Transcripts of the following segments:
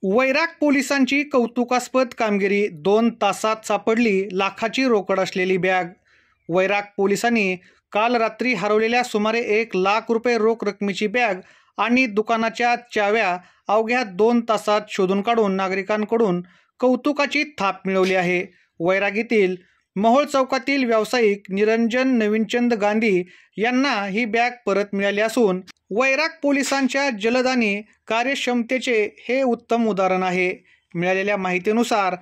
वैराग पोलिसांची कौतुकास्पद कामगिरी 2 तासात सापडली लाखाची रोकड असलेली बॅग। वैराग पोलिसांनी काल रात्री हरवलेल्या सुमारे 1 लाख रुपये रोख रकमेची बॅग आणि दुकानाच्या चाव्या अवघ्या 2 तासात शोधून काढून नागरिकांकडून कौतुकाची थाप मिळवली आहे। वैरागीतील मोहोळ चौकातील व्यावसायिक निरंजन नवीनचंद गांधी यांना ही बॅग परत मिळाली असून वैराग पोलिसांच्या जलद आणि कार्यक्षमतेचे हे उत्तम उदाहरण आहे। मिळालेल्या माहितीनुसार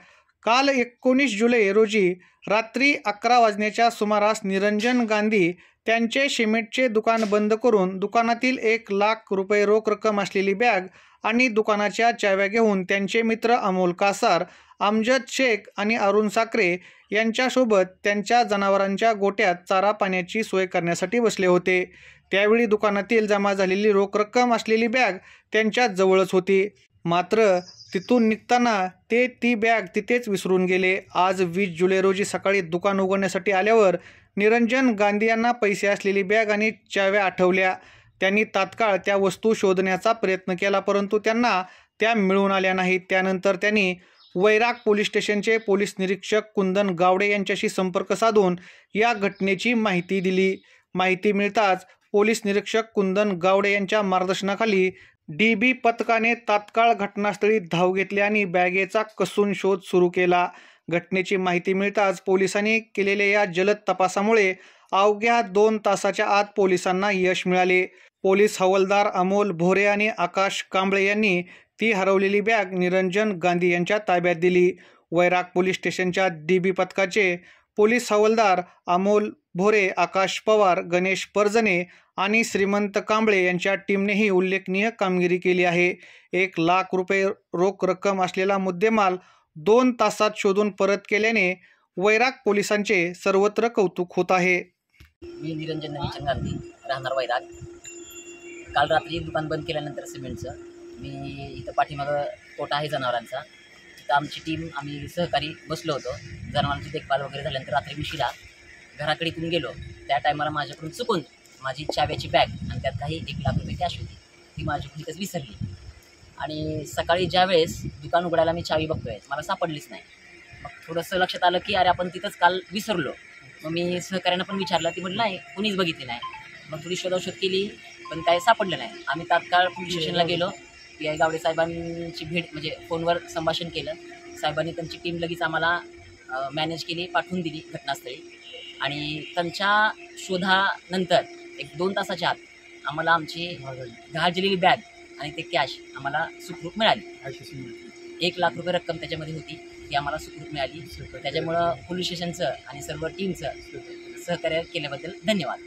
काल 19 जुलै रोजी रात्री 11 वाजण्याच्या सुमारास निरंजन गांधी त्यांचे सिमेंटचे दुकान बंद करून दुकानातील 1 लाख रुपये रोख रक्कम असलेली बॅग आणि दुकानाच्या चाव्या घेऊन त्यांचे मित्र अमोल कासार, अमजद शेख आणि अरुण साखरे यांच्यासोबत त्यांच्या जनावरांच्या गोट्यात चारा पाण्याची सोय करण्यासाठी बसले होते। त्यावेळी दुकानातील जमा झालेली रोख रक्कम असलेली बॅग त्यांच्या जवळच होती। मात्र तिथून निघताना ते ती बॅग तिथेच विसरून गेले। आज 20 जुलै रोजी सकाळी दुकान उघडण्यासाठी आल्यावर निरंजन गांधी यांना पैसे असलेली बॅग आणि चाव्या आठवल्या। त्यांनी तात्काळ त्या वस्तू शोधण्याचा प्रयत्न केला, परंतु त्यांना त्या मिळून आल्या नाहीत। त्यानंतर त्यांनी वैराग पोलीस स्टेशनचे पोलीस निरीक्षक कुंदन गावडे यांच्याशी संपर्क साधून या घटनेची माहिती दिली। माहिती मिळताच पोलीस निरीक्षक कुंदन गावडे यांच्या मार्गदर्शनाखाली DB पथकाने तात्काळ घटनास्थळी धाव घेतली आणि बॅगेचा कसून शोध सुरू केला। घटनेची माहिती मिळताच पोलिसांनी केलेल्या या जलद तपासामुळे अवघ्या 2 तासाच्या आत पोलिसांना यश मिळाले। पोलीस हवालदार अमोल भोरे आणि आकाश कांबळे यांनी ती हरवलेली बॅग निरंजन गांधी यांच्या ताब्यात दिली। वैराग पोलीस स्टेशनच्या DB पथकाचे पोलीस हवालदार अमोल भोरे, आकाश पवार, गणेश परजने आणि श्रीमंत कांबळे यांच्या टीमनेही उल्लेखनीय कामगिरी केली आहे। 1 लाख रुपये रोख रक्कम असलेला मुद्देमाल 2 तासात शोधून परत केल्याने वैराग पोलिसांचे सर्वत्र कौतुक होत आहे। मी निरंजन नवीनचंद गांधी, राहणार वैराग। काल रात्री दुकान बंद केल्यानंतर सिमेंटचं मी इथं पाठीमागं कोटा आहे जनावरांचा, तिथं आमची टीम आम्ही सहकारी बसलो होतो। जनावरांची देखभाल वगैरे झाल्यानंतर रात्री उशिरा घराकडे इथून गेलो। त्या टायमाला माझ्याकडून चुकून माझी चाव्याची बॅग आणि त्यात काही 1 लाख रुपये कॅश होती, ती माझी इथंच विसरली। आणि सकाळी ज्यावेळेस दुकान उघडायला मी चावी बघतोय, मला सापडलीच नाही। मग थोडंसं लक्षात आलं की अरे आपण तिथंच काल विसरलो। मग मी सहकाऱ्यांना पण विचारलं, ती म्हटलं नाही कुणीच बघितली नाही। मग थोडी शोधाशोध केली पण काय सापडलं नाही। आम्ही तात्काळ पोलीस स्टेशनला गेलो। PI गावडे साहेबांची भेट म्हणजे फोनवर संभाषण केलं। साहेबांनी त्यांची टीम लगेच आम्हाला मॅनेज केली, पाठवून दिली घटनास्थळी। आणि त्यांच्या शोधानंतर 1-2 तासाच्या आत आम्हाला आमची गहाळलेली बॅग आणि ते कॅश आम्हाला सुखरूप मिळाली। 1 लाख रुपये रक्कम त्याच्यामध्ये होती, ती आम्हाला सुखरूप मिळाली। त्याच्यामुळं पोलीस स्टेशनचं आणि सर्व टीमचं सहकार्य केल्याबद्दल धन्यवाद।